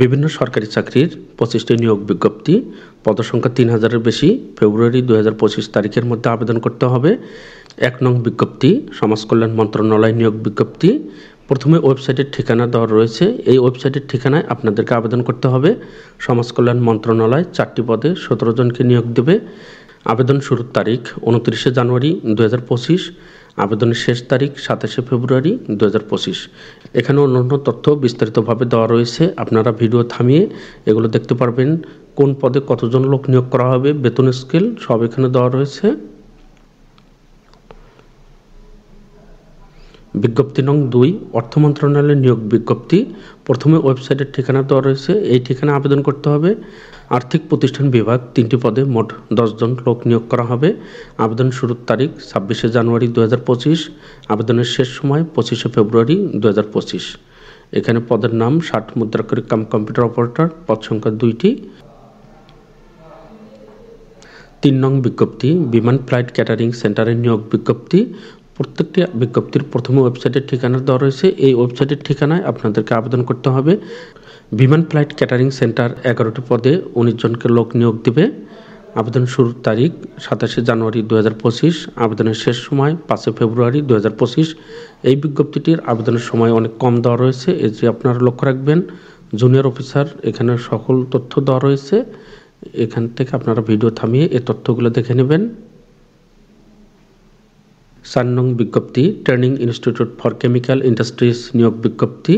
বিভিন্ন সরকারি চাকরির 25টি নিয়োগ বিজ্ঞপ্তি, পদসংখ্যা 3000-এর বেশি, ফেব্রুয়ারি 2025 তারিখের মধ্যে আবেদন করতে হবে। 1 নং বিজ্ঞপ্তি, সমাজ কল্যাণ মন্ত্রণালয় নিয়োগ বিজ্ঞপ্তি। প্রথমে ওয়েবসাইটের ঠিকানা দেওয়া রয়েছে, এই ওয়েবসাইটের ঠিকানায় আপনাদেরকে আবেদন করতে হবে। সমাজ কল্যাণ মন্ত্রণালয় 4টি পদে 17 জনকে নিয়োগ দেবে। আবেদন শুরুর তারিখ 29 জানুয়ারি 2025, আবেদনের শেষ তারিখ 27 ফেব্রুয়ারি 2025। এখানে অন্যান্য তথ্য বিস্তারিতভাবে দেওয়া রয়েছে, আপনারা ভিডিও থামিয়ে এগুলো দেখতে পারবেন। কোন পদে কতজন লোক নিয়োগ করা হবে, বেতন স্কেল সব এখানে দেওয়া রয়েছে। বিজ্ঞপ্তি নং 2, অর্থ মন্ত্রণালয়ের নিয়োগ বিজ্ঞপ্তি। প্রথমে ওয়েবসাইটের ঠিকানা দেওয়া রয়েছে, এই ঠিকানায় আবেদন করতে হবে। আর্থিক প্রতিষ্ঠান বিভাগ 3টি পদে মোট 10 জন লোক নিয়োগ করা হবে। আবেদন শুরুর তারিখ 26 জানুয়ারি 2025, আবেদনের শেষ সময় 25 ফেব্রুয়ারি 2025। এখানে পদের নাম 60 মুদ্রাক্ষরিক কাম কম্পিউটার অপারেটর, পদ সংখ্যা 2টি। 3 নং বিজ্ঞপ্তি, বিমান ফ্লাইট ক্যাটারিং সেন্টারের নিয়োগ বিজ্ঞপ্তি। প্রত্যেকটি বিজ্ঞপ্তির প্রথমে ওয়েবসাইটের ঠিকানা দেওয়া রয়েছে, এই ওয়েবসাইটের ঠিকানায় আপনাদেরকে আবেদন করতে হবে। বিমান ফ্লাইট ক্যাটারিং সেন্টার 11টি পদে 19 জনকে লোক নিয়োগ দেবে। আবেদন শুরুর তারিখ 27 জানুয়ারি 2025, আবেদনের শেষ সময় 5 ফেব্রুয়ারি 2025। এই বিজ্ঞপ্তিটির আবেদনের সময় অনেক কম দেওয়া রয়েছে, এটি আপনারা লক্ষ্য রাখবেন। জুনিয়র অফিসার এখানে সকল তথ্য দেওয়া রয়েছে, এখান থেকে আপনারা ভিডিও থামিয়ে এই তথ্যগুলো দেখে নেবেন। 4 নং বিজ্ঞপ্তি, training institute for chemical industries নিয়োগ বিজ্ঞপ্তি।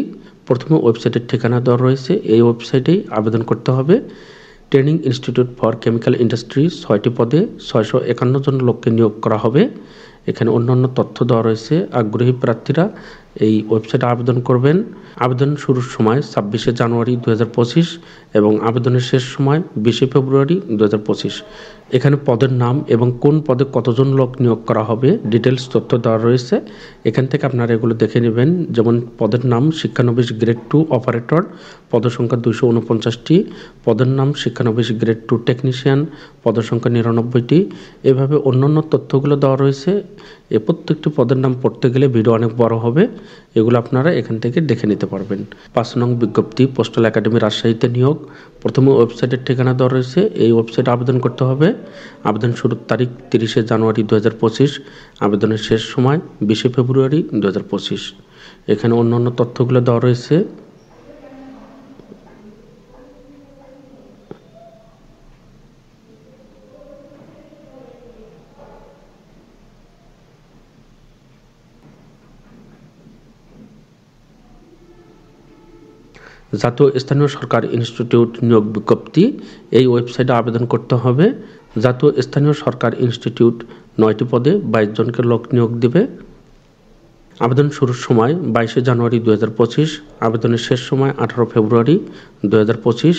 প্রথমে ওয়েবসাইটের ঠিকানা দেওয়া রয়েছে, এই ওয়েবসাইটেই আবেদন করতে হবে। Training institute for chemical industry 6টি পদে 651 জন লোককে নিয়োগ করা হবে। এখানে অন্যান্য তথ্য দেওয়া রয়েছে, আগ্রহী প্রার্থীরা এই ওয়েবসাইটে আবেদন করবেন। আবেদন শুরুর সময় 26 জানুয়ারি 2025 এবং আবেদনের শেষ সময় 20 ফেব্রুয়ারি 2025। এখানে পদের নাম এবং কোন পদে কতজন লোক নিয়োগ করা হবে ডিটেলস তথ্য দেওয়া রয়েছে, এখান থেকে আপনারা এগুলো দেখে নেবেন। যেমন পদের নাম শিক্ষানবিশ গ্রেড 2 অপারেটর, পদসংখ্যা 249টি। পদের নাম শিক্ষানবিশ গ্রেড 2 টেকনিশিয়ান, পদসংখ্যা 99টি। এভাবে অন্যান্য তথ্যগুলো দেওয়া রয়েছে। এই প্রত্যেকটি পদের নাম পড়তে গেলে ভিডিও অনেক বড় হবে, এগুলো আপনারা এখান থেকে দেখে নিতে পারবেন। 5 নং বিজ্ঞপ্তি, পোস্টাল একাডেমি রাজশাহীতে নিয়োগ। প্রথমে ওয়েবসাইটের ঠিকানা দেওয়া রয়েছে, এই ওয়েবসাইটে আবেদন করতে হবে। আবেদন শুরুর তারিখ 30 জানুয়ারি 2025, আবেদনের শেষ সময় 20 ফেব্রুয়ারি 2025। এখানে অন্যান্য তথ্যগুলো দেওয়া রয়েছে। জাতীয় স্থানীয় সরকার ইনস্টিটিউট নিয়োগ বিজ্ঞপ্তি, এই ওয়েবসাইটে আবেদন করতে হবে। জাতীয় স্থানীয় সরকার ইনস্টিটিউট 9টি পদে 22 জনকে লোক নিয়োগ দেবে। আবেদন শুরুর সময় 22 জানুয়ারি 2025, আবেদনের শেষ সময় 18 ফেব্রুয়ারি 2025।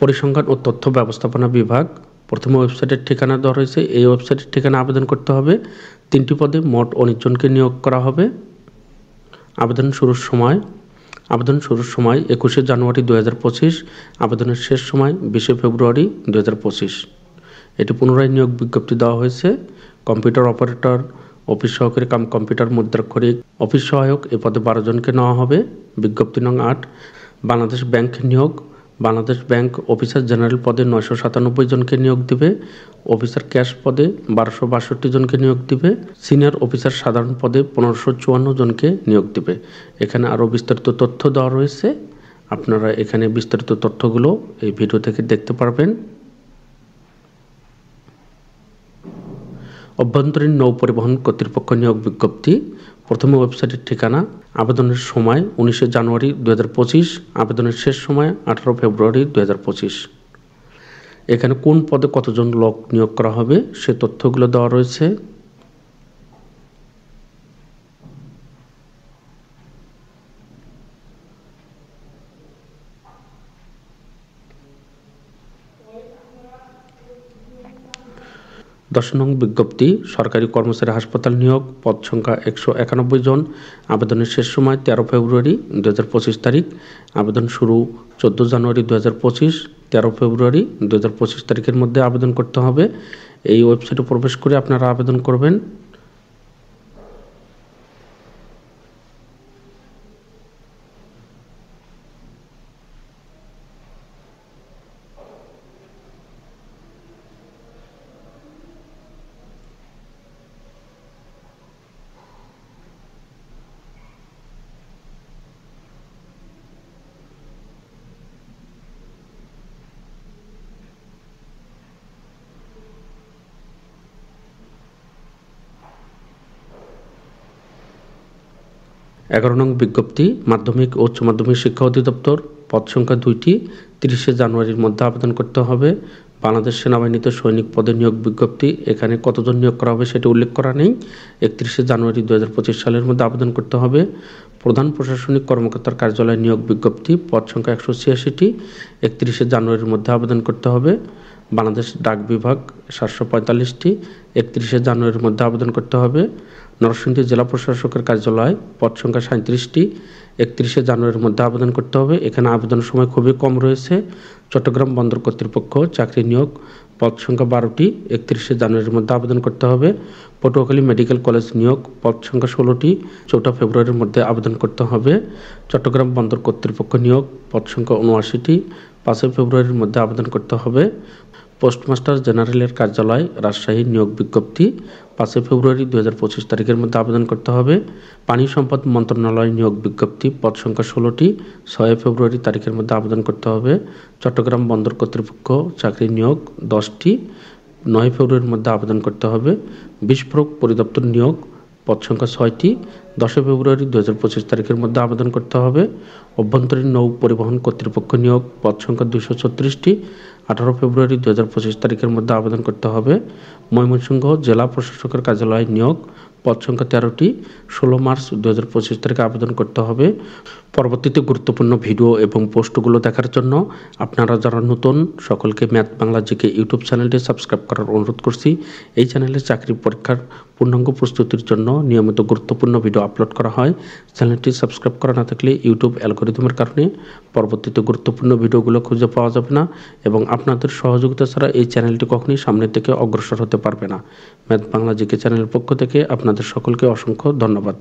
পরিসংখ্যান ও তথ্য ব্যবস্থাপনা বিভাগ, প্রথমে ওয়েবসাইটের ঠিকানা দেওয়া রয়েছে, এই ওয়েবসাইটের ঠিকানা আবেদন করতে হবে। 3টি পদে মোট 19 জনকে নিয়োগ করা হবে। আবেদন শুরুর সময় 21 জানুয়ারি 2025, আবেদনের শেষ সময় 20 ফেব্রুয়ারি 2025। এটি পুনরায় নিয়োগ বিজ্ঞপ্তি দেওয়া হয়েছে। কম্পিউটার অপারেটর, অফিস সহকারী কাম কম্পিউটার মুদ্রাক্ষরিক, অফিস সহায়ক এ পদে 12 জনকে নেওয়া হবে। বিজ্ঞপ্তি নং 8, বাংলাদেশ ব্যাংক নিয়োগ। বাংলাদেশ ব্যাংক অফিসার জেনারেল পদে 997 জনকে নিয়োগ দেবে। অফিসার ক্যাশ পদে 1262 জনকে নিয়োগ দেবে। সিনিয়র অফিসার সাধারণ পদে 1554 জনকে নিয়োগ দেবে। এখানে আরও বিস্তারিত তথ্য দেওয়া রয়েছে, আপনারা এখানে বিস্তারিত তথ্যগুলো এই ভিডিও থেকে দেখতে পারবেন। অভ্যন্তরীণ নৌ পরিবহন কর্তৃপক্ষ নিয়োগ বিজ্ঞপ্তি, প্রথমে ওয়েবসাইটের ঠিকানা। আবেদনের সময় 19 জানুয়ারি 2025, আবেদনের শেষ সময় 18 ফেব্রুয়ারি 2025। এখানে কোন পদে কতজন লোক নিয়োগ করা হবে সে তথ্যগুলো দেওয়া রয়েছে। দশ নং বিজ্ঞপ্তি, সরকারি কর্মচারী হাসপাতাল নিয়োগ, পদ সংখ্যা 191 জন, আবেদনের শেষ সময় 13 ফেব্রুয়ারি 2025 তারিখ, আবেদন শুরু 14 জানুয়ারি 2025, 13 ফেব্রুয়ারি 2025 তারিখের মধ্যে আবেদন করতে হবে। এই ওয়েবসাইটে প্রবেশ করে আপনারা আবেদন করবেন। এগারো নং বিজ্ঞপ্তি, মাধ্যমিক ও উচ্চ মাধ্যমিক শিক্ষা অধিদপ্তর, পদ সংখ্যা 2টি, 30শে জানুয়ারির মধ্যে আবেদন করতে হবে। বাংলাদেশ সেনাবাহিনীতে সৈনিক পদে নিয়োগ বিজ্ঞপ্তি, এখানে কতজন নিয়োগ করা হবে সেটা উল্লেখ করা নেই। 31শে জানুয়ারি 2025 সালের মধ্যে আবেদন করতে হবে। প্রধান প্রশাসনিক কর্মকর্তার কার্যালয় নিয়োগ বিজ্ঞপ্তি, পদ সংখ্যা 186টি, 31শে জানুয়ারির মধ্যে আবেদন করতে হবে। বাংলাদেশ ডাক বিভাগ 745টি, 31শে জানুয়ারির মধ্যে আবেদন করতে হবে। নরসিংদী জেলা প্রশাসকের কার্যালয়, পদ সংখ্যা 37টি, 31শে জানুয়ারির মধ্যে আবেদন করতে হবে। এখানে আবেদনের সময় খুবই কম রয়েছে। চট্টগ্রাম বন্দর কর্তৃপক্ষ চাকরি নিয়োগ, পদ সংখ্যা 12টি, 31শে জানুয়ারির মধ্যে আবেদন করতে হবে। পটুয়াখালী মেডিকেল কলেজ নিয়োগ, পদ সংখ্যা 16টি, 4 ফেব্রুয়ারির মধ্যে আবেদন করতে হবে। চট্টগ্রাম বন্দর কর্তৃপক্ষ নিয়োগ, পদ সংখ্যা 79টি, 5 ফেব্রুয়ারির মধ্যে আবেদন করতে হবে। পোস্টমাস্টার জেনারেলের কার্যালয় রাজশাহী নিয়োগ বিজ্ঞপ্তি, 5 ফেব্রুয়ারি 2025 তারিখের মধ্যে আবেদন করতে হবে। পানি সম্পদ মন্ত্রণালয় নিয়োগ বিজ্ঞপ্তি, পদ সংখ্যা 16টি, 6 ফেব্রুয়ারি তারিখের মধ্যে আবেদন করতে হবে। চট্টগ্রাম বন্দর কর্তৃপক্ষ চাকরি নিয়োগ 10টি, 9 ফেব্রুয়ারির মধ্যে আবেদন করতে হবে। বিস্ফোরক পরিদপ্তর নিয়োগ, পদ সংখ্যা 6টি, 10 ফেব্রুয়ারি 2025 তারিখের মধ্যে আবেদন করতে হবে। অভ্যন্তরীণ নৌ পরিবহন কর্তৃপক্ষ নিয়োগ, পদ সংখ্যা 236টি, 18 ফেব্রুয়ারি 2025 তারিখের মধ্যে আবেদন করতে হবে। ময়মনসিংহ জেলা প্রশাসকের কার্যালয় নিয়োগ, পদ সংখ্যা 13টি, 16 মার্চ 2025 তারিখে আবেদন করতে হবে। পরবর্তীতে গুরুত্বপূর্ণ ভিডিও এবং পোস্টগুলো দেখার জন্য আপনারা যারা নতুন, সকলকে ম্যাথ বাংলা জিকে ইউটিউব চ্যানেলটি সাবস্ক্রাইব করার অনুরোধ করছি। এই চ্যানেলে চাকরি পরীক্ষার পূর্ণাঙ্গ প্রস্তুতির জন্য নিয়মিত গুরুত্বপূর্ণ ভিডিও আপলোড করা হয়। চ্যানেলটি সাবস্ক্রাইব করা না থাকলে ইউটিউব অ্যালগরিদমের কারণে পরবর্তীতে গুরুত্বপূর্ণ ভিডিওগুলো খুঁজে পাওয়া যাবে না এবং আপনাদের সহযোগিতা ছাড়া এই চ্যানেলটি কখনোই সামনের দিকে অগ্রসর হতে পারবে না। ম্যাথ বাংলা জিকে চ্যানেলের পক্ষ থেকে আপনাদের সকলকে অসংখ্য ধন্যবাদ।